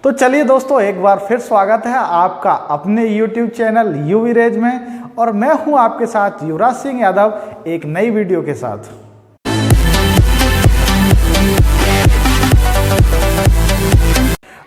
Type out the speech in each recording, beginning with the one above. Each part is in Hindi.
तो चलिए दोस्तों, एक बार फिर स्वागत है आपका अपने YouTube चैनल यूवी रेज में, और मैं हूं आपके साथ युवराज सिंह यादव एक नई वीडियो के साथ।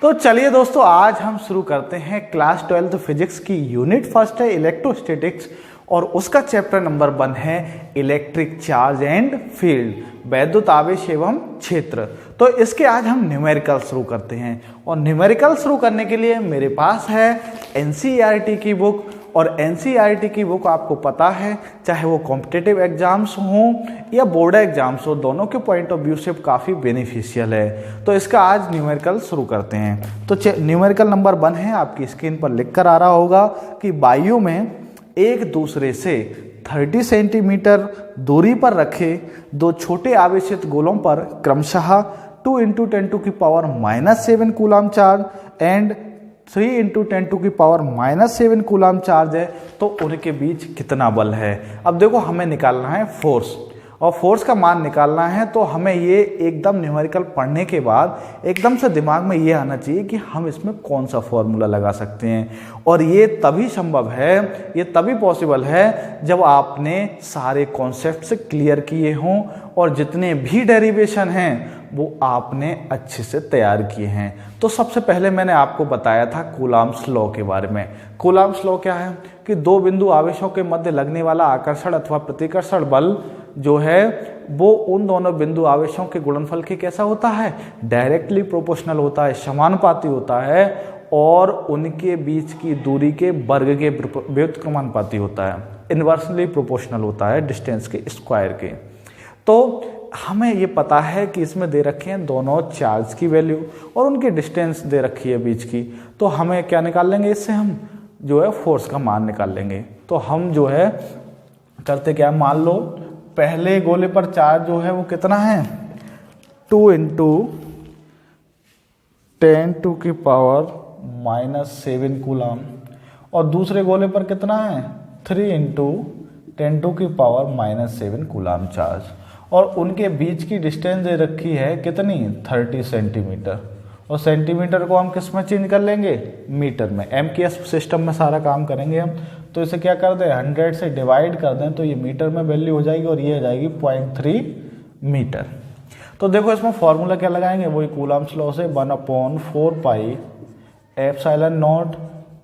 तो चलिए दोस्तों, आज हम शुरू करते हैं क्लास 12 फिजिक्स की यूनिट फर्स्ट है इलेक्ट्रोस्टैटिक्स, और उसका चैप्टर नंबर 1 है इलेक्ट्रिक चार्ज एंड फील्ड, वैद्युत आवेश एवं क्षेत्र। तो इसके आज हम न्यूमेरिकल शुरू करते हैं, और न्यूमेरिकल शुरू करने के लिए मेरे पास है एनसीईआरटी की बुक। और एनसीईआरटी की बुक आपको पता है, चाहे वो कॉम्पिटिटिव एग्जाम्स हों या बोर्ड एग्जाम्स हो, दोनों के पॉइंट ऑफ व्यू से काफ़ी बेनिफिशियल है। तो इसका आज न्यूमेरिकल शुरू करते हैं। तो न्यूमेरिकल नंबर 1 है, आपकी स्क्रीन पर लिख कर आ रहा होगा कि वायु में एक दूसरे से 30 सेंटीमीटर दूरी पर रखे दो छोटे आवेशित गोलों पर क्रमशः 2 × 10⁻⁻7 coulomb charge and 3 × 10⁻⁻7 coulomb charge है, तो उनके बीच कितना बल है। अब देखो, हमें निकालना है फोर्स, और फोर्स का मान निकालना है तो हमें ये एकदम न्यूमेरिकल पढ़ने के बाद एकदम से दिमाग में ये आना चाहिए कि हम इसमें कौन सा फॉर्मूला लगा सकते हैं। और ये तभी संभव है, ये तभी पॉसिबल है जब आपने सारे कॉन्सेप्ट्स क्लियर किए हों और जितने भी डेरिवेशन हैं वो आपने अच्छे से तैयार किए हैं। तो सबसे पहले मैंने आपको बताया था कूलम्ब्स लॉ के बारे में। कूलम्ब्स लॉ क्या है कि दो बिंदु आवेशों के मध्य लगने वाला आकर्षण अथवा प्रतिकर्षण बल जो है वो उन दोनों बिंदु आवेशों के गुणनफल के कैसा होता है, डायरेक्टली प्रोपोर्शनल होता है, समानुपाती होता है, और उनके बीच की दूरी के वर्ग के व्युत्क्रमानुपाती होता है, इनवर्सली प्रोपोर्शनल होता है डिस्टेंस के स्क्वायर के। तो हमें ये पता है कि इसमें दे रखे हैं दोनों चार्ज की वैल्यू और उनकी डिस्टेंस दे रखी है बीच की। तो हमें क्या निकाल लेंगे, इससे हम जो है फोर्स का मान निकाल लेंगे। तो हम जो है करते क्या, मान लो पहले गोले पर चार्ज जो है वो कितना है, 2 × 10⁻⁻7 कूलम, और दूसरे गोले पर कितना है, 3 × 10⁻⁻7 कूलम चार्ज, और उनके बीच की डिस्टेंस दे रखी है कितनी, 30 सेंटीमीटर। और सेंटीमीटर को हम किस में चेंज कर लेंगे, मीटर में। MKS सिस्टम में सारा काम करेंगे हम। तो इसे क्या कर दें, 100 से डिवाइड कर दें तो ये मीटर में वैल्यू हो जाएगी, और ये हो जाएगी 0.3 मीटर। तो देखो, इसमें फॉर्मूला क्या लगाएंगे, वही कूलम्ब्स लॉ से 1/4πε0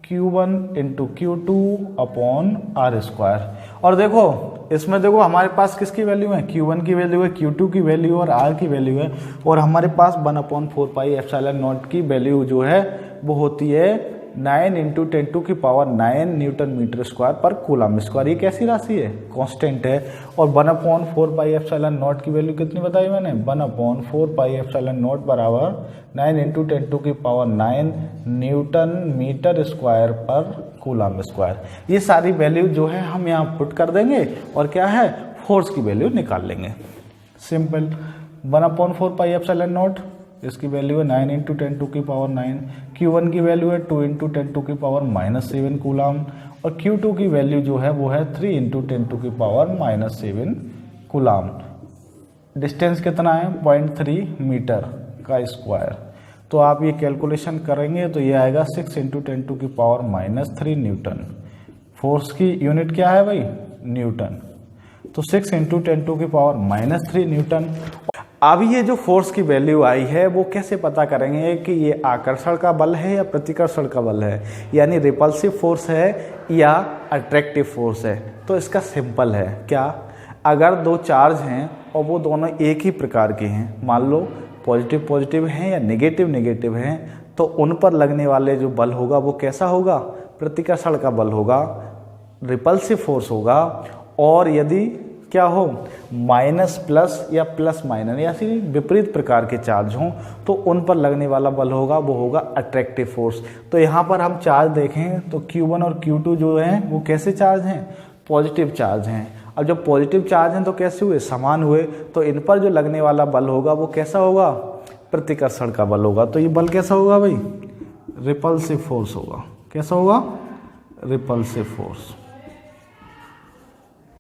Q1 × Q2/r²। और देखो, इसमें देखो हमारे पास किसकी वैल्यू है, Q1 की वैल्यू है, Q2 की वैल्यू और R की वैल्यू है, और हमारे पास 1/4πε0 की वैल्यू जो है वो होती है 9 × 10⁹ न्यूटन मीटर स्क्वायर पर कूलम स्क्वायर। ये कैसी राशि है, कांस्टेंट है। और 1/4πε0 की वैल्यू कितनी बताई मैंने, 1/4πε0 बराबर 9 × 10⁹ न्यूटन मीटर स्क्वायर पर कूलम स्क्वायर। ये सारी वैल्यू जो है हम यहाँ पुट कर देंगे, और क्या है, फोर्स की वैल्यू निकाल लेंगे। सिंपल, 1/4πε0 इसकी वैल्यू है 9 × 10⁹ Q1 की वैल्यू है 2 × 10⁻⁻7 कूलम, और Q2 की वैल्यू जो है वो है 3 × 10⁻⁻7 कूलम। डिस्टेंस कितना है, 0.3 मीटर का स्क्वायर। तो आप ये कैलकुलेशन करेंगे तो ये आएगा 6 × 10⁻⁻3 न्यूटन। फोर्स की यूनिट क्या है भाई, न्यूटन। तो 6 × 10⁻⁻3 न्यूटन। अब ये जो फोर्स की वैल्यू आई है वो कैसे पता करेंगे कि ये आकर्षण का बल है या प्रतिकर्षण का बल है, यानी रिपल्सिव फोर्स है या अट्रैक्टिव फोर्स है। तो इसका सिंपल है, क्या, अगर दो चार्ज हैं और वो दोनों एक ही प्रकार के हैं, मान लो पॉजिटिव पॉजिटिव हैं या नेगेटिव नेगेटिव हैं, तो उन पर लगने वाले जो बल होगा वो कैसा होगा, प्रतिकर्षण का बल होगा, रिपल्सिव फोर्स होगा। और यदि क्या हो, माइनस प्लस या प्लस माइनस या ऐसी विपरीत प्रकार के चार्ज हों तो उन पर लगने वाला बल होगा वो होगा अट्रैक्टिव फोर्स। तो यहाँ पर हम चार्ज देखें तो Q1 और Q2 जो हैं वो कैसे चार्ज हैं, पॉजिटिव चार्ज हैं। अब जब पॉजिटिव चार्ज हैं तो कैसे हुए, समान हुए, तो इन पर जो लगने वाला बल होगा वो कैसा होगा, प्रतिकर्षण का बल होगा। तो ये बल कैसा होगा भाई, रिपल्सिव फोर्स होगा। कैसा होगा, रिपल्सिव फोर्स।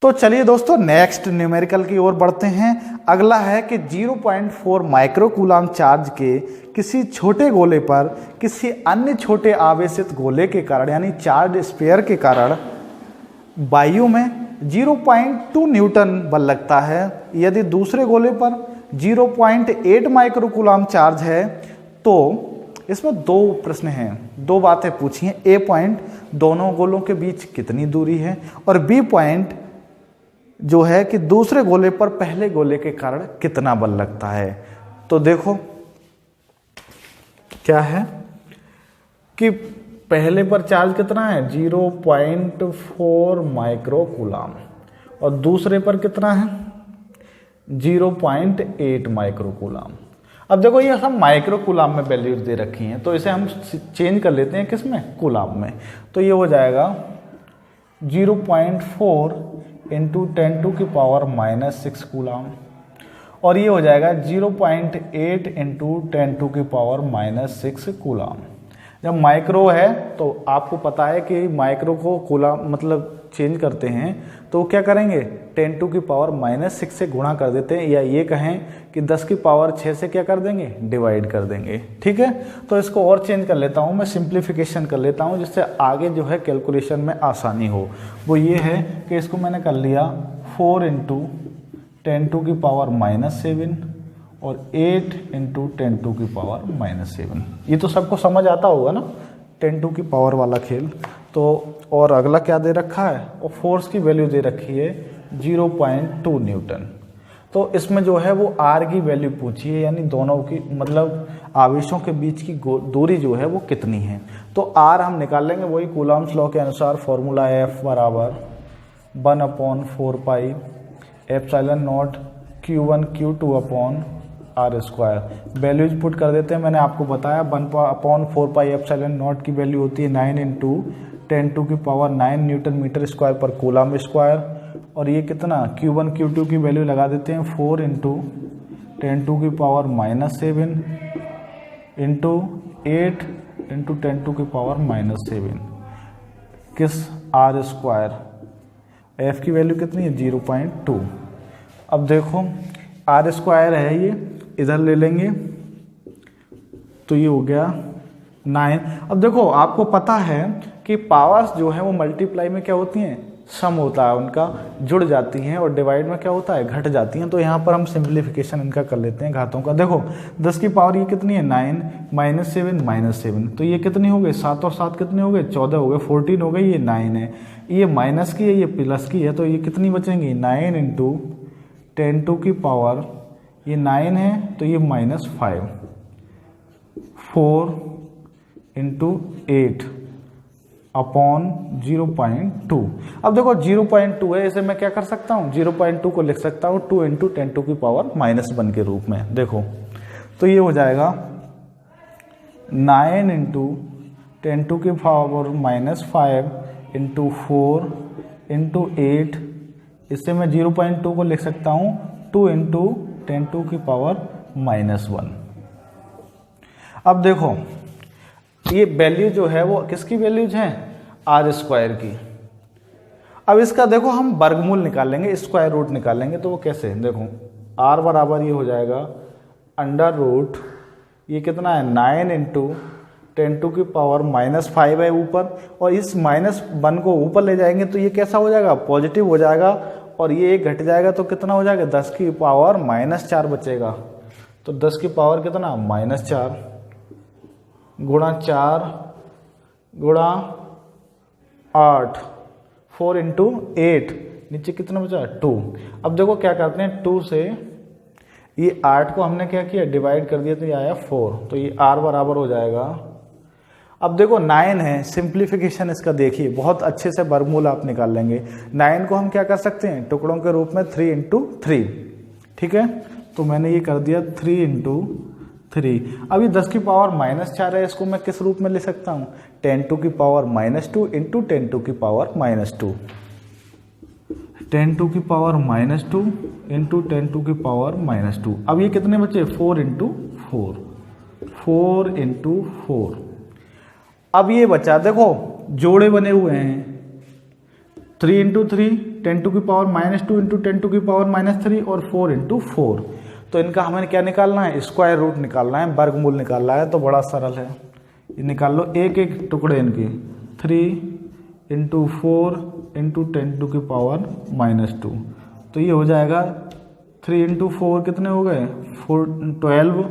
तो चलिए दोस्तों नेक्स्ट न्यूमेरिकल की ओर बढ़ते हैं। अगला है कि 0.4 माइक्रो कूलाम चार्ज के किसी छोटे गोले पर किसी अन्य छोटे आवेशित गोले के कारण यानी चार्ज स्फीयर के कारण वायु में 0.2 न्यूटन बल लगता है। यदि दूसरे गोले पर 0.8 माइक्रो कूलाम चार्ज है तो इसमें दो प्रश्न हैं, दो बातें पूछी हैं। ए पॉइंट दोनों गोलों के बीच कितनी दूरी है, और बी पॉइंट जो है कि दूसरे गोले पर पहले गोले के कारण कितना बल लगता है। तो देखो क्या है कि पहले पर चार्ज कितना है 0.4 माइक्रो कूलाम और दूसरे पर कितना है 0.8 माइक्रो कूलाम। अब देखो ये हम माइक्रो कूलाम में वैल्यूज दे रखी हैं, तो इसे हम चेंज कर लेते हैं किस में, कूलाम में। तो ये हो जाएगा 0.4 इंटू 10⁻⁻6 कूलाम, और ये हो जाएगा 0.8 इंटू 10⁻⁻6 कूलाम। जब माइक्रो है तो आपको पता है कि माइक्रो को कूलाम मतलब चेंज करते हैं तो क्या करेंगे 10⁻⁻6 से गुणा कर देते हैं, या ये कहें कि 10⁻6 से क्या कर देंगे, डिवाइड कर देंगे। ठीक है, तो इसको और चेंज कर लेता हूँ, मैं सिंप्लीफिकेशन कर लेता हूँ जिससे आगे जो है कैलकुलेशन में आसानी हो। वो ये है कि इसको मैंने कर लिया 4 इंटू 10⁻⁻7 और 8 इंटू 10⁻⁻7। ये तो सबको समझ आता होगा ना 10⁻⁻ वाला खेल। तो और अगला क्या दे रखा है, और फोर्स की वैल्यू दे रखी है 0.2 न्यूटन। तो इसमें जो है वो आर की वैल्यू पूछी है, यानी दोनों की मतलब आवेशों के बीच की दूरी जो है वो कितनी है। तो आर हम निकाल लेंगे वही कूलम्स लॉ के अनुसार, फॉर्मूला एफ बराबर 1/4 pi epsilon naught Q1 Q2 upon r square. Values put कर देते हैं, मैंने आपको बताया 1/4 पाई एप्सिलॉन नॉट की वैल्यू होती है 9 इंटू 10⁹ न्यूटन मीटर स्क्वायर पर कूलम स्क्वायर, और ये कितना Q1 Q2 की वैल्यू लगा देते हैं 4 इंटू 10⁻⁻7 इंटू 8 इंटू 10⁻⁻7 किस आर स्क्वायर। एफ की वैल्यू कितनी है 0.2। अब देखो आर स्क्वायर है, ये इधर ले लेंगे तो ये हो गया 9। अब देखो आपको पता है कि पावर्स जो है वो मल्टीप्लाई में क्या होती हैं, सम होता है उनका, जुड़ जाती हैं, और डिवाइड में क्या होता है, घट जाती हैं। तो यहाँ पर हम सिंप्लीफिकेशन इनका कर लेते हैं घातों का। देखो 10 की पावर ये कितनी है 9 -7 तो ये कितनी हो गई 7 और 7 कितने हो गए 14 हो गए, 14 हो गई, ये 9 है, ये माइनस की है, ये प्लस की है, तो ये कितनी बचेंगी 9 इंटू 10⁻, ये 9 है तो ये -5, 4 इंटू 8 अपॉन 0.2। अब देखो 0.2 है, इसे मैं क्या कर सकता हूँ 0.2 को लिख सकता हूँ 2 इंटू 10⁻⁻1 के रूप में। देखो तो ये हो जाएगा 9 इंटू 10⁻⁻5 इंटू 4 इंटू 8, इससे मैं 0.2 को लिख सकता हूँ 2 इंटू 10⁻⁻1। अब देखो ये वैल्यू जो है वो किसकी वैल्यूज हैं, आर स्क्वायर की। अब इसका देखो हम वर्गमूल निकालेंगे, स्क्वायर रूट निकालेंगे, तो वो कैसे, देखो आर बराबर ये हो जाएगा अंडर रूट, ये कितना है 9 इंटू 10⁻⁻5 है ऊपर, और इस -1 को ऊपर ले जाएंगे तो ये कैसा हो जाएगा, पॉजिटिव हो जाएगा, और ये एक घट जाएगा तो कितना हो जाएगा 10⁻⁻4 बचेगा। तो 10 की पावर कितना -4 गुणा 4 गुणा 8, 4 इंटू 8, नीचे कितना बचा 2। अब देखो क्या करते हैं 2 से ये 8 को हमने क्या किया डिवाइड कर दिया तो ये आया 4, तो ये r बराबर हो जाएगा। अब देखो 9 है, सिंप्लीफिकेशन इसका देखिए बहुत अच्छे से वर्गमूल आप निकाल लेंगे। 9 को हम क्या कर सकते हैं टुकड़ों के रूप में 3 इंटू 3, ठीक है, तो मैंने ये कर दिया 3 इंटू 3। अभी 10 की पावर -4 है, इसको मैं किस रूप में ले सकता हूँ 10⁻⁻2 इंटू 10⁻⁻2, 10⁻⁻2 इंटू 10⁻⁻2। अब ये कितने बचे 4 इंटू 4। अब ये बचा, देखो जोड़े बने हुए हैं 3 इंटू 3 10⁻⁻2 इंटू 10⁻³ और 4 इंटू 4। तो इनका हमें क्या निकालना है, स्क्वायर रूट निकालना है, वर्गमूल निकालना है। तो बड़ा सरल है, ये निकाल लो, एक एक टुकड़े इनके 3 इंटू 4 इंटू 10⁻⁻2। तो ये हो जाएगा 3 इंटू 4 कितने हो गए 12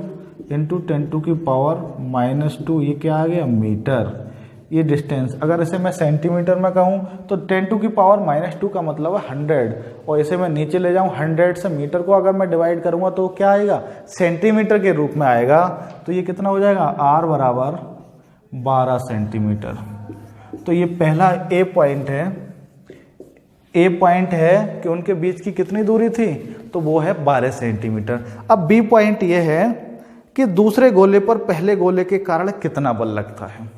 इंटू 10⁻⁻2। ये क्या आ गया मीटर। ये डिस्टेंस अगर इसे मैं सेंटीमीटर में कहूँ तो 10⁻⁻2 का मतलब है 100, और इसे मैं नीचे ले जाऊँ 100 से मीटर को अगर मैं डिवाइड करूँगा तो क्या आएगा सेंटीमीटर के रूप में आएगा। तो ये कितना हो जाएगा r बराबर 12 सेंटीमीटर। तो ये पहला ए पॉइंट है कि उनके बीच की कितनी दूरी थी, तो वो है 12 सेंटीमीटर। अब बी पॉइंट ये है कि दूसरे गोले पर पहले गोले के कारण कितना बल लगता है।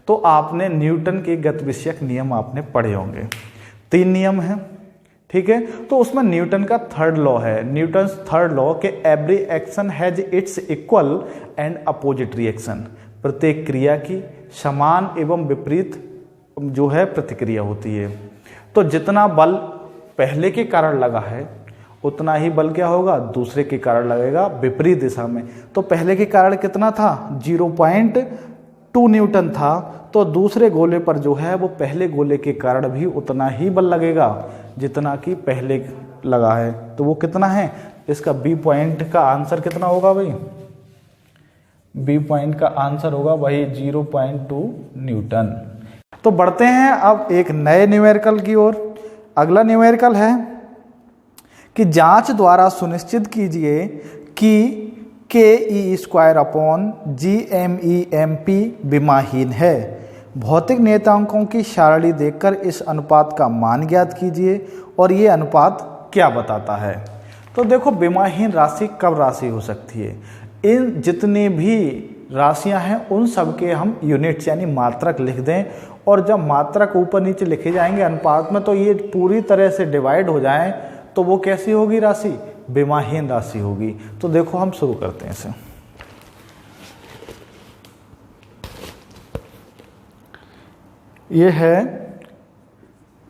तो आपने न्यूटन के गति विषयक नियम आपने पढ़े होंगे, 3 नियम हैं, ठीक है। तो उसमें न्यूटन का थर्ड लॉ है, न्यूटन थर्ड लॉ के every action has its equal and opposite reaction. प्रत्येक क्रिया की समान एवं विपरीत जो है प्रतिक्रिया होती है। तो जितना बल पहले के कारण लगा है उतना ही बल क्या होगा दूसरे के कारण लगेगा विपरीत दिशा में। तो पहले के कारण कितना था 0.2 न्यूटन था, तो दूसरे गोले पर जो है वो पहले गोले के कारण भी उतना ही बल लगेगा जितना कि पहले लगा है। तो वो कितना है, इसका बी पॉइंट का आंसर कितना होगा भाई, बी पॉइंट का आंसर होगा वही 0.2 न्यूटन। तो बढ़ते हैं अब एक नए न्यूमेरिकल की ओर। अगला न्यूमेरिकल है कि जांच द्वारा सुनिश्चित कीजिए कि ke² विमाहीन है। भौतिक नियतांकों की सारणी देखकर इस अनुपात का मान ज्ञात कीजिए और ये अनुपात क्या बताता है। तो देखो विमाहीन राशि कब राशि हो सकती है, इन जितनी भी राशियां हैं उन सब के हम यूनिट्स यानी मात्रक लिख दें, और जब मात्रक ऊपर नीचे लिखे जाएंगे अनुपात में तो ये पूरी तरह से डिवाइड हो जाएं तो वो कैसी होगी राशि, विमाहीन राशि होगी। तो देखो हम शुरू करते हैं इसे। ये है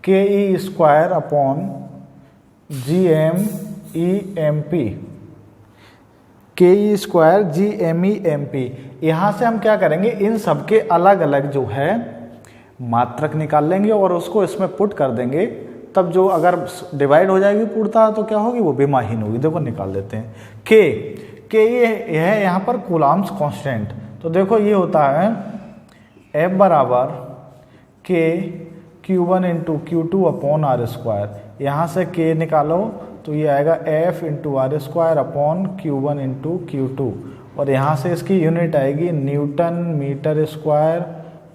ke²/GMEMP, ke²/GMEMP। यहां से हम क्या करेंगे, इन सब के अलग अलग जो है मात्रक निकाल लेंगे और उसको इसमें पुट कर देंगे, तब जो अगर डिवाइड हो जाएगी पूर्णतः तो क्या होगी वो विमाहीन होगी। देखो निकाल लेते हैं। के ये है यहाँ पर कूलम्ब्स कांस्टेंट। तो देखो ये होता है F बराबर Q1 इंटू Q2/R²। यहाँ से K निकालो तो ये आएगा F into R²/Q1 into Q2, और यहाँ से इसकी यूनिट आएगी न्यूटन मीटर स्क्वायर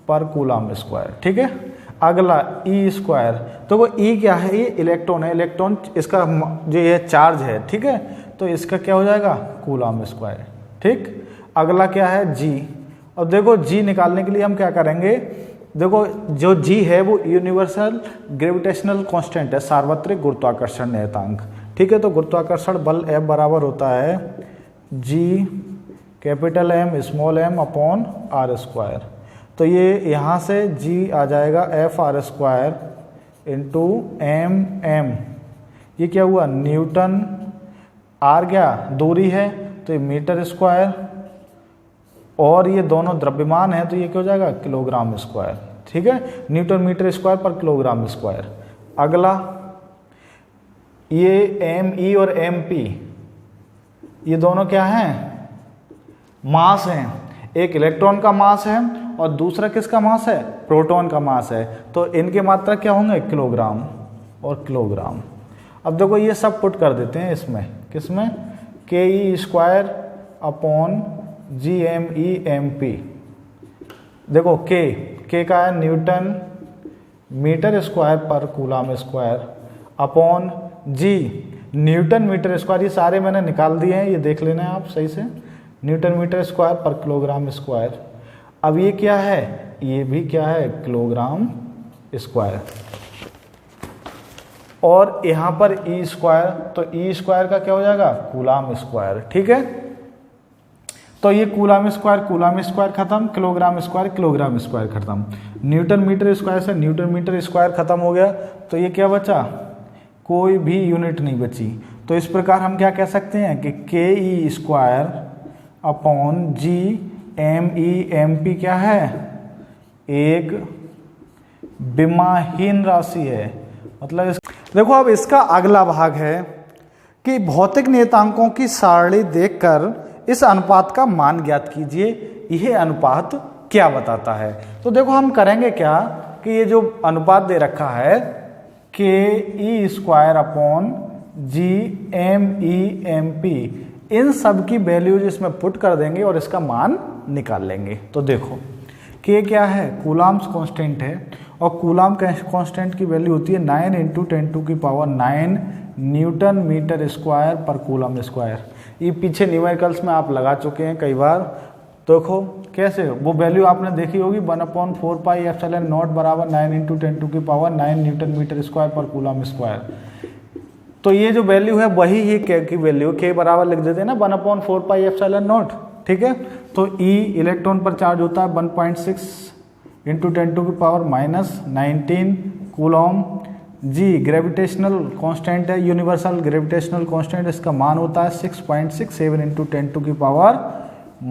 पर कूलम्ब स्क्वायर, ठीक है। अगला E², तो वो E क्या है, ये इलेक्ट्रॉन है, इलेक्ट्रॉन इसका जो ये चार्ज है, ठीक है। तो इसका क्या हो जाएगा कूलम्ब स्क्वायर, ठीक। अगला क्या है G। अब देखो G निकालने के लिए हम क्या करेंगे, देखो जो G है वो यूनिवर्सल ग्रेविटेशनल कांस्टेंट है, सार्वत्रिक गुरुत्वाकर्षण नियतांक, ठीक है। तो गुरुत्वाकर्षण बल F बराबर होता है G(M)r²। तो ये यहाँ से G आ जाएगा F(r²) इंटू M। ये क्या हुआ न्यूटन, R क्या दूरी है तो ये मीटर स्क्वायर, और ये दोनों द्रव्यमान है तो ये क्या हो जाएगा किलोग्राम स्क्वायर, ठीक है। न्यूटन मीटर स्क्वायर पर किलोग्राम स्क्वायर। अगला ये ME और MP, ये दोनों क्या हैं मास हैं। एक इलेक्ट्रॉन का मास है और दूसरा किसका मास है, प्रोटॉन का मास है। तो इनके मात्रा क्या होंगे किलोग्राम और किलोग्राम। अब देखो ये सब पुट कर देते हैं इसमें, किसमें ke²/GMEMP। देखो के का है न्यूटन मीटर स्क्वायर पर coulomb square upon G newton metre square. ये सारे मैंने निकाल दिए हैं, ये देख लेना है आप सही से, न्यूटन मीटर स्क्वायर पर किलोग्राम स्क्वायर। अब ये क्या है, ये भी क्या है किलोग्राम स्क्वायर, और यहाँ पर E² तो E² का क्या हो जाएगा कूलम्ब स्क्वायर, ठीक है। तो ये कूलम स्क्वायर खत्म, किलोग्राम स्क्वायर खत्म, न्यूटन मीटर स्क्वायर से न्यूटन मीटर स्क्वायर खत्म हो गया। तो ये क्या बचा, कोई भी यूनिट नहीं बची। तो इस प्रकार हम क्या कह सकते हैं कि K E square upon G M E M P क्या है, एक विमाहीन राशि है। मतलब देखो अब इसका अगला भाग है कि भौतिक नियतांकों की सारणी देखकर इस अनुपात का मान ज्ञात कीजिए, यह अनुपात क्या बताता है। तो देखो हम करेंगे क्या कि ये जो अनुपात दे रखा है K E square upon G M E M P, इन सब की वैल्यूज इसमें पुट कर देंगे और इसका मान निकाल लेंगे। तो देखो के क्या है, कूलम्स कांस्टेंट है और कूलम कांस्टेंट की वैल्यू होती है 9 × 10⁹ न्यूटन मीटर स्क्वायर पर कूलम स्क्वायर। ये पीछे न्यूमेरिकल्स में आप लगा चुके हैं कई बार। देखो कैसे, वो वैल्यू आपने देखी होगी 1/4πε0 बराबर 9 × 10⁹ न्यूटन मीटर स्क्वायर पर कूलम स्क्वायर। तो ये जो वैल्यू है वही ही के की वैल्यू, के बराबर लिख देते हैं ना 1/4πε0, ठीक है। तो ई इलेक्ट्रॉन पर चार्ज होता है 1.6 × 10⁻⁻19 कूलम। जी ग्रेविटेशनल कांस्टेंट है, यूनिवर्सल ग्रेविटेशनल कांस्टेंट, इसका मान होता है 6.67 ×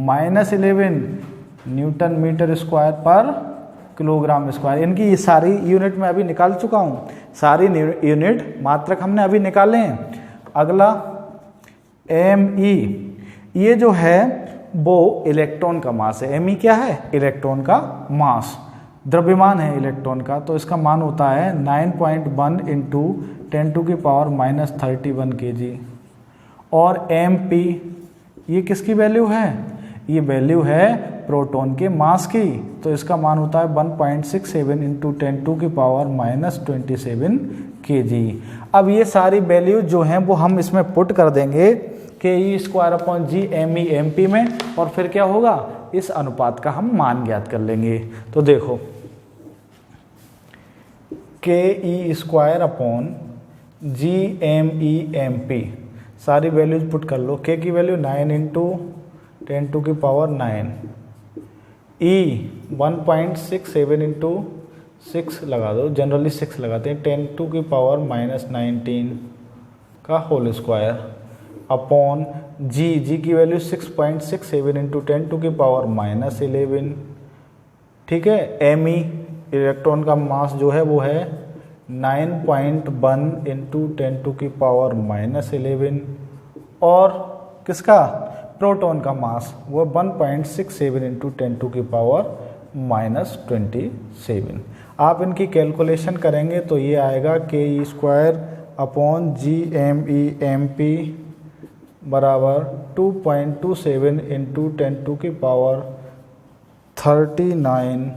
10⁻11 न्यूटन मीटर स्क्वायर पर किलोग्राम स्क्वायर। इनकी ये सारी यूनिट में अभी निकाल चुका हूँ, सारी यूनिट मात्रक हमने अभी निकाले हैं। अगला एम ई, ये जो है वो इलेक्ट्रॉन का मास है। एम ई क्या है, इलेक्ट्रॉन का मास, द्रव्यमान है इलेक्ट्रॉन का। तो इसका मान होता है 9.1 × 10⁻31 kg। और एम पी ये किसकी वैल्यू है, ये वैल्यू है प्रोटॉन के मास की। तो इसका मान होता है 1.67 × 10⁻27 kg। अब ये सारी वैल्यू जो हैं वो हम इसमें पुट कर देंगे K E square upon G M E M P में, और फिर क्या होगा, इस अनुपात का हम मान ज्ञात कर लेंगे। तो देखो K E square upon G M E M P, सारी वैल्यूज पुट कर लो। के की वैल्यू 9 × 10⁹, ई 1.67 × 6 लगा दो, जनरली 6 लगाते हैं, 10⁻⁻19 का होल स्क्वायर अपॉन जी की वैल्यू 6.67 × 10⁻11, ठीक है। एम ई इलेक्ट्रॉन का मास जो है वो है 9.1 × 10⁻11, और किसका, प्रोटॉन का मास वो 1.67 × 10⁻27। आप इनकी कैलकुलेशन करेंगे तो ये आएगा K E square upon G M E M P बराबर 2.27 × 10⁻39,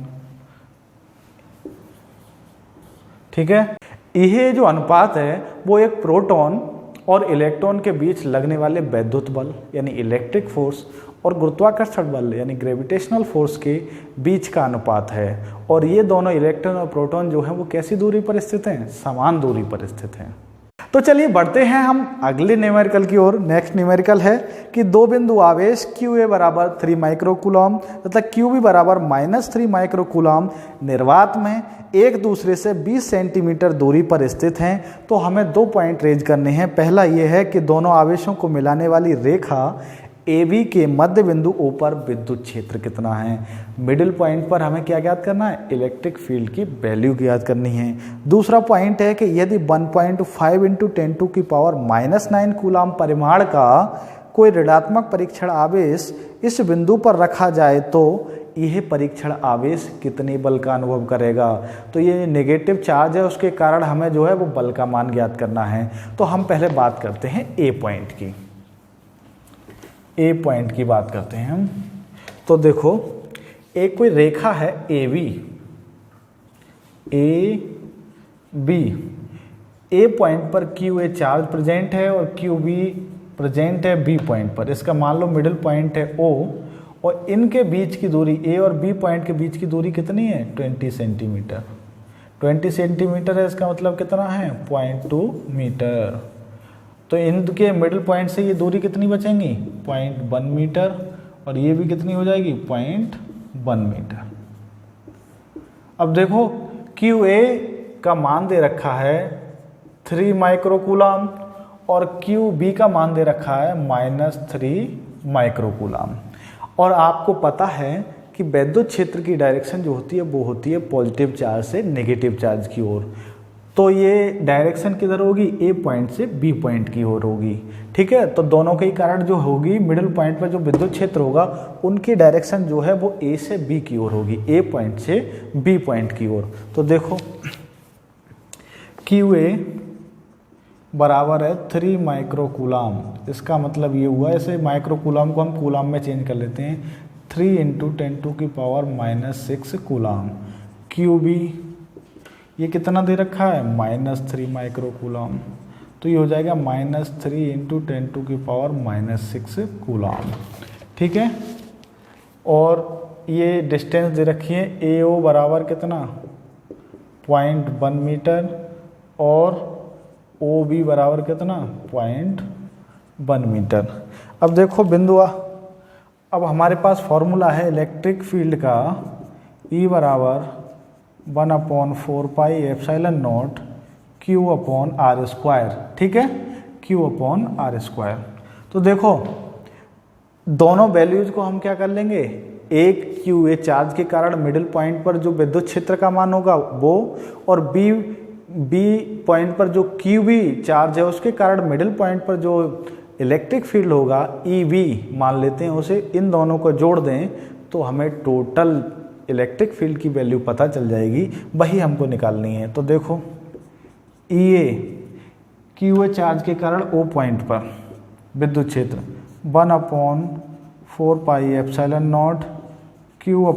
ठीक है। यह जो अनुपात है वो एक प्रोटॉन और इलेक्ट्रॉन के बीच लगने वाले वैद्युत बल यानी इलेक्ट्रिक फोर्स और गुरुत्वाकर्षण बल यानी ग्रेविटेशनल फोर्स के बीच का अनुपात है। और ये दोनों इलेक्ट्रॉन और प्रोटॉन जो हैं वो कैसी दूरी पर स्थित हैं, समान दूरी पर स्थित हैं। तो चलिए बढ़ते हैं हम अगले न्यूमेरिकल की ओर। नेक्स्ट न्यूमेरिकल है कि दो बिंदु आवेश QA बराबर 3 माइक्रोकूलम तथा QB बराबर -3 माइक्रोकूलम निर्वात में एक दूसरे से 20 सेंटीमीटर दूरी पर स्थित हैं। तो हमें 2 पॉइंट रेज करने हैं। पहला यह है कि दोनों आवेशों को मिलाने वाली रेखा AB के मध्य बिंदु O पर विद्युत क्षेत्र कितना है। मिडिल पॉइंट पर हमें क्या ज्ञात करना है, इलेक्ट्रिक फील्ड की वैल्यू ज्ञात करनी है। दूसरा पॉइंट है कि यदि 1.5 × 10⁻⁻9 कूलम परिमाण का कोई ऋणात्मक परीक्षण आवेश इस बिंदु पर रखा जाए तो यह परीक्षण आवेश कितने बल का अनुभव करेगा। तो ये नेगेटिव चार्ज है, उसके कारण हमें जो है वो बल का मान ज्ञात करना है। तो हम पहले बात करते हैं ए पॉइंट की। ए पॉइंट की बात करते हैं हम। तो देखो एक कोई रेखा है AB, ए पॉइंट पर QA चार्ज प्रेजेंट है और QB प्रेजेंट है B पॉइंट पर। इसका मान लो मिडिल पॉइंट है O और इनके बीच की दूरी A और B पॉइंट के बीच की दूरी कितनी है, 20 सेंटीमीटर। 20 सेंटीमीटर है, इसका मतलब कितना है, 0.2 मीटर। तो इनके मिडिल पॉइंट से ये दूरी कितनी बचेंगी, 0.1 मीटर। और ये भी कितनी हो जाएगी 0.1 मीटर। अब देखो QA का मान दे रखा है 3 माइक्रोकूलम और QB का मान दे रखा है -3 माइक्रोकूलम। और आपको पता है कि विद्युत क्षेत्र की डायरेक्शन जो होती है वो होती है पॉजिटिव चार्ज से नेगेटिव चार्ज की ओर। तो ये डायरेक्शन किधर होगी, A पॉइंट से B पॉइंट की ओर होगी। ठीक है, तो दोनों के ही कारण जो होगी मिडिल पॉइंट पर जो विद्युत क्षेत्र होगा उनकी डायरेक्शन जो है वो A से B की ओर होगी, A पॉइंट से B पॉइंट की ओर। तो देखो QA बराबर है 3 माइक्रोकूलम। इसका मतलब ये हुआ, ऐसे माइक्रोकूलम को हम कूलम में चेंज कर लेते हैं, 3 × 10⁻⁻6 कूलम। QB ये कितना दे रखा है -3 माइक्रोकूलम, तो ये हो जाएगा -3 × 10⁻⁻6 कूलम। ठीक है, और ये डिस्टेंस दे रखी है AO बराबर कितना 0.1 मीटर और OB बराबर कितना 0.1 मीटर। अब देखो बिंदु अब हमारे पास फॉर्मूला है इलेक्ट्रिक फील्ड का, E बराबर 1/4πε0 Q/r²। ठीक है, Q/r²। तो देखो दोनों वैल्यूज को हम क्या कर लेंगे, एक QA चार्ज के कारण मिडिल पॉइंट पर जो विद्युत क्षेत्र का मान होगा वो, और B पॉइंट पर जो QB चार्ज है उसके कारण मिडिल पॉइंट पर जो इलेक्ट्रिक फील्ड होगा EB मान लेते हैं उसे, इन दोनों को जोड़ दें तो हमें टोटल इलेक्ट्रिक फील्ड की वैल्यू पता चल जाएगी, वही हमको निकालनी है। तो देखो EA QA चार्ज के कारण O पॉइंट पर विद्युत क्षेत्र 1/4πε0 Q/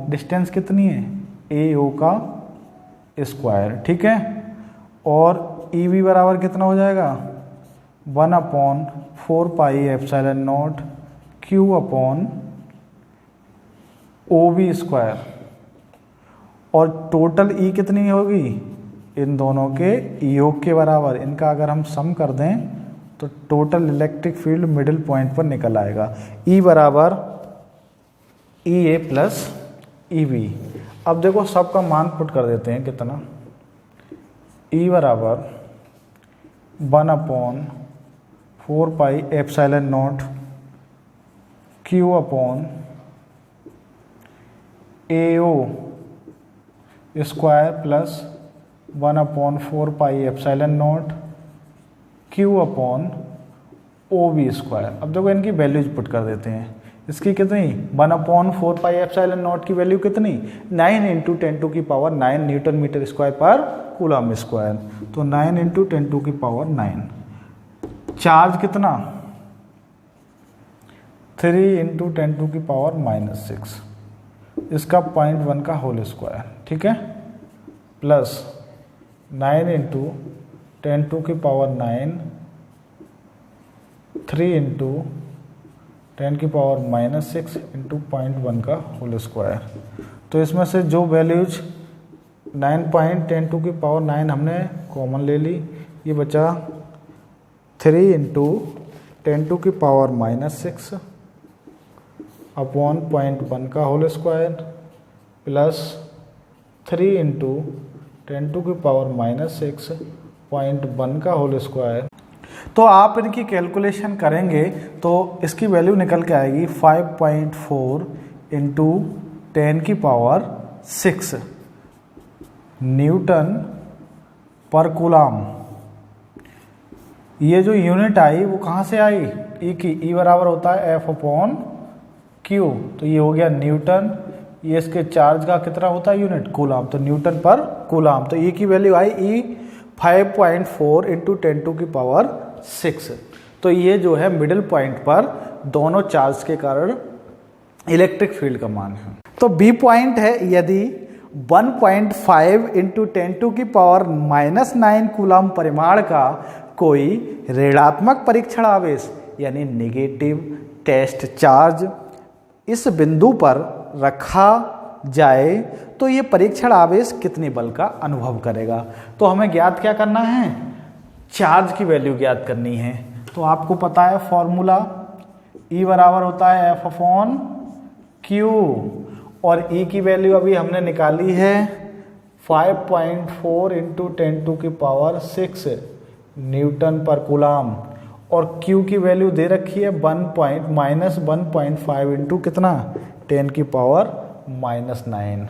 डिस्टेंस कितनी है AO का स्क्वायर। ठीक है, और EB बराबर कितना हो जाएगा 1/4πε0 Q/OB²। और टोटल E कितनी होगी, इन दोनों के योग के बराबर, इनका अगर हम सम कर दें तो total electric field middle point पर निकल आएगा, E बराबर EA प्लस EB। अब देखो सबका मान पुट कर देते हैं कितना, E बराबर 1/4πε0 Q/AO² प्लस 1/4πε0 Q/OB²। अब देखो इनकी वैल्यूज पुट कर देते हैं, इसकी कितनी 1/4πε0 की वैल्यू कितनी 9 × 10⁹ न्यूटन मीटर स्क्वायर पर कूलम स्क्वायर। तो 9 × 10⁹। चार्ज कितना 3 × 10⁻⁻6, इसका 0.1 का होल स्क्वायर। ठीक है, प्लस 9 × 10⁹, 3 × 10⁻⁻6 × 0.1 का होल स्क्वायर। तो इसमें से जो वैल्यूज 9.10⁹ हमने कॉमन ले ली, ये बचा 3 × 10⁻⁻6 अपॉन 0.1 का होल स्क्वायर प्लस 3 × 10⁻⁻6 0.1 का होल स्क्वायर। तो आप इनकी कैलकुलेशन करेंगे तो इसकी वैल्यू निकल के आएगी 5.4 × 10⁻6 न्यूटन पर कूलम। ये जो यूनिट आई वो कहाँ से आई, ई की। ई बराबर होता है F/Q, तो ये हो गया न्यूटन। ये इसके चार्ज का कितना होता है यूनिट, कूलम, तो न्यूटन पर कूलम। तो ई की वैल्यू आई ई 5.4 × 10⁻6। तो ये जो है मिडिल पॉइंट पर दोनों चार्ज के कारण इलेक्ट्रिक फील्ड का मान है। तो बी पॉइंट है, यदि 1.5 × 10⁻⁻9 कूलम परिमाण का कोई ऋणात्मक परीक्षण आवेश यानी नेगेटिव टेस्ट चार्ज इस बिंदु पर रखा जाए तो ये परीक्षण आवेश कितने बल का अनुभव करेगा। तो हमें ज्ञात क्या करना है, चार्ज की वैल्यू ज्ञात करनी है। तो आपको पता है फॉर्मूला E बराबर होता है F अपॉन Q, और E की वैल्यू अभी हमने निकाली है 5.4 इंटू 10⁶ न्यूटन पर कूलाम, और Q की वैल्यू दे रखी है 1.5 इंटू कितना 10⁻⁹।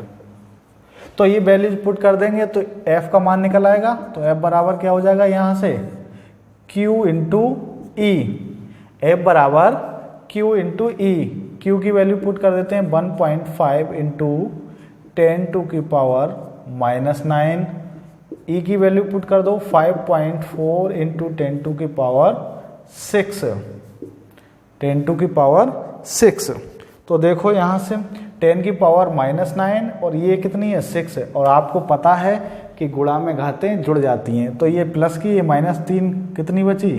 तो ये वैल्यू पुट कर देंगे तो F का मान निकल आएगा। तो F बराबर क्या हो जाएगा यहाँ से Q इंटू ई, F बराबर Q इंटू ई। Q की वैल्यू पुट कर देते हैं 1.5 इंटू 10⁻⁹। E की वैल्यू पुट कर दो 5.4 इंटू 10⁻⁶। तो देखो यहाँ से 10⁻⁹ और ये कितनी है 6 है, और आपको पता है कि गुणा में घातें जुड़ जाती हैं। तो ये प्लस की ये -3 कितनी बची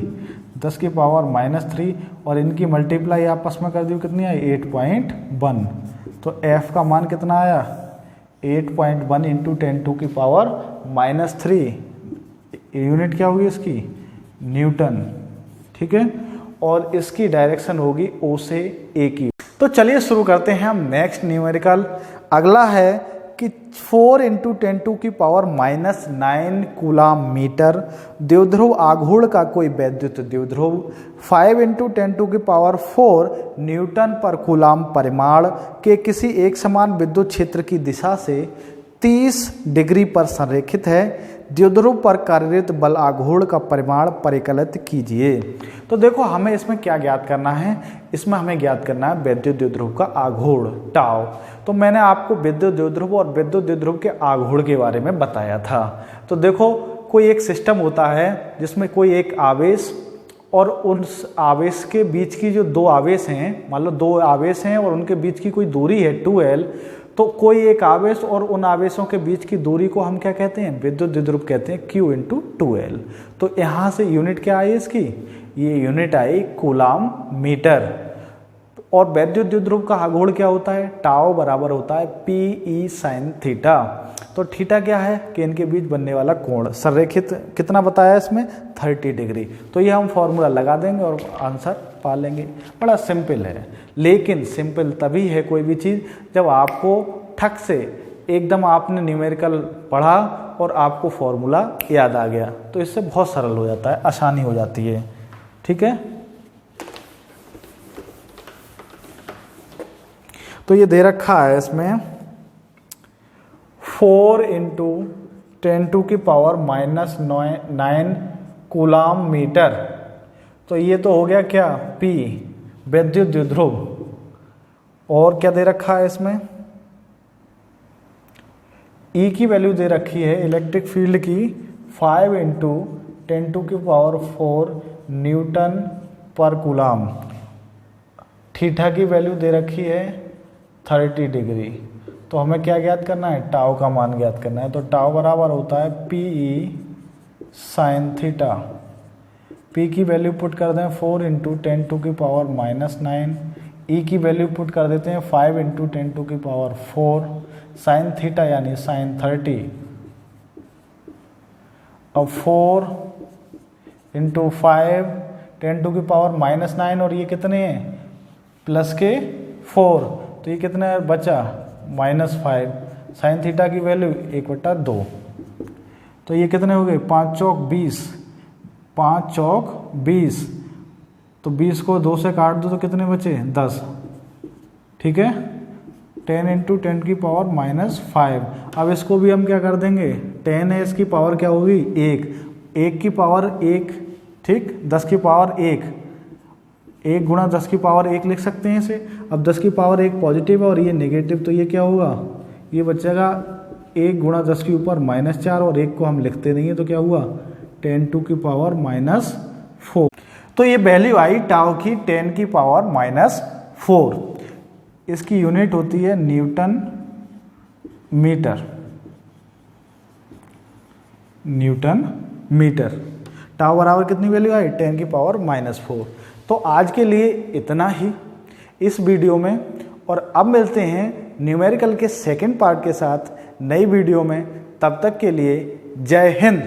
10⁻⁻3, और इनकी मल्टीप्लाई आपस में कर दी कितनी आई 8.1। तो F का मान कितना आया 8.1 इंटू 10⁻⁻3। यूनिट क्या होगी इसकी न्यूटन, ठीक है, और इसकी डायरेक्शन होगी O से A की। तो चलिए शुरू करते हैं हम नेक्स्ट न्यूमेरिकल। अगला है कि 4 इंटू 10⁻⁹ कूलाम मीटर द्विध्रुव आघूर्ण का कोई वैद्युत द्विध्रुव 5 इंटू 10⁴ न्यूटन पर कूलाम परिमाण के किसी एक समान विद्युत क्षेत्र की दिशा से 30 डिग्री पर संरेखित है। द्विध्रुव पर कार्यरत बल आघूर्ण का परिमाण परिकलित कीजिए। तो देखो हमें इसमें क्या ज्ञात करना है, इसमें हमें ज्ञात करना है विद्युत द्विध्रुव का आघूर्ण टाउ। तो मैंने आपको विद्युत द्विध्रुव और विद्युत द्विध्रुव के आघूर्ण के बारे में बताया था। तो देखो कोई एक सिस्टम होता है जिसमें कोई एक आवेश और उस आवेश के बीच की जो दो आवेश हैं, मान लो दो आवेश हैं और उनके बीच की कोई दूरी है 2L, तो कोई एक आवेश और उन आवेशों के बीच की दूरी को हम क्या कहते हैं विद्युत द्विध्रुव कहते हैं Q इंटू 2L। तो यहाँ से यूनिट क्या आई इसकी, ये यूनिट आई कूलाम मीटर। और वैद्युत द्विध्रुव का आघूर्ण क्या होता है टाउ बराबर होता है PE sin थीटा। तो थीटा क्या है कि इनके बीच बनने वाला कोण संरेखित कितना बताया इसमें 30 डिग्री। तो ये हम फॉर्मूला लगा देंगे और आंसर पा लेंगे। बड़ा सिंपल है, लेकिन सिंपल तभी है कोई भी चीज़ जब आपको ठक से एकदम आपने न्यूमेरिकल पढ़ा और आपको फॉर्मूला याद आ गया, तो इससे बहुत सरल हो जाता है, आसानी हो जाती है, ठीक है। तो ये दे रखा है इसमें 4 इंटू 10⁻⁹ कूलाम मीटर। तो ये तो हो गया क्या P विद्युत द्विध्रुव, और क्या दे रखा है इसमें E की वैल्यू दे रखी है इलेक्ट्रिक फील्ड की 5 इंटू 10⁴ न्यूटन पर कूलाम। थीटा की वैल्यू दे रखी है 30 डिग्री। तो हमें क्या ज्ञात करना है टाउ का मान ज्ञात करना है। तो टाउ बराबर होता है PE sin थीटा। P की वैल्यू पुट कर दें 4 इंटू 10⁻⁹। E की वैल्यू पुट कर देते हैं 5 इंटू 10⁴ sin थीटा यानी sin 30। अब 4 इंटू 5 10⁻⁹, और ये कितने हैं प्लस के 4, तो ये कितना बचा -5। sin थीटा की वैल्यू 1/2। तो ये कितने हो गए 5 चौक 20, 5 चौक 20। तो 20 को 2 से काट दो तो कितने बचे 10, ठीक है। 10 इंटू 10⁻⁻5। अब इसको भी हम क्या कर देंगे 10 है, इसकी पावर क्या होगी 1 की पावर 1, ठीक, 10 की पावर 1 गुणा 10 की पावर 1 लिख सकते हैं इसे। अब 10 की पावर 1 पॉजिटिव है और ये नेगेटिव, तो ये क्या होगा ये बचेगा 1 गुणा 10 के ऊपर -4, और 1 को हम लिखते नहीं है तो क्या हुआ 10⁻⁻4। तो ये वैल्यू आई टाउ की 10⁻⁻4। इसकी यूनिट होती है न्यूटन मीटर। टाउ बराबर कितनी वैल्यू आई 10⁻⁻4। तो आज के लिए इतना ही इस वीडियो में, और अब मिलते हैं न्यूमेरिकल के सेकंड पार्ट के साथ नई वीडियो में। तब तक के लिए जय हिंद।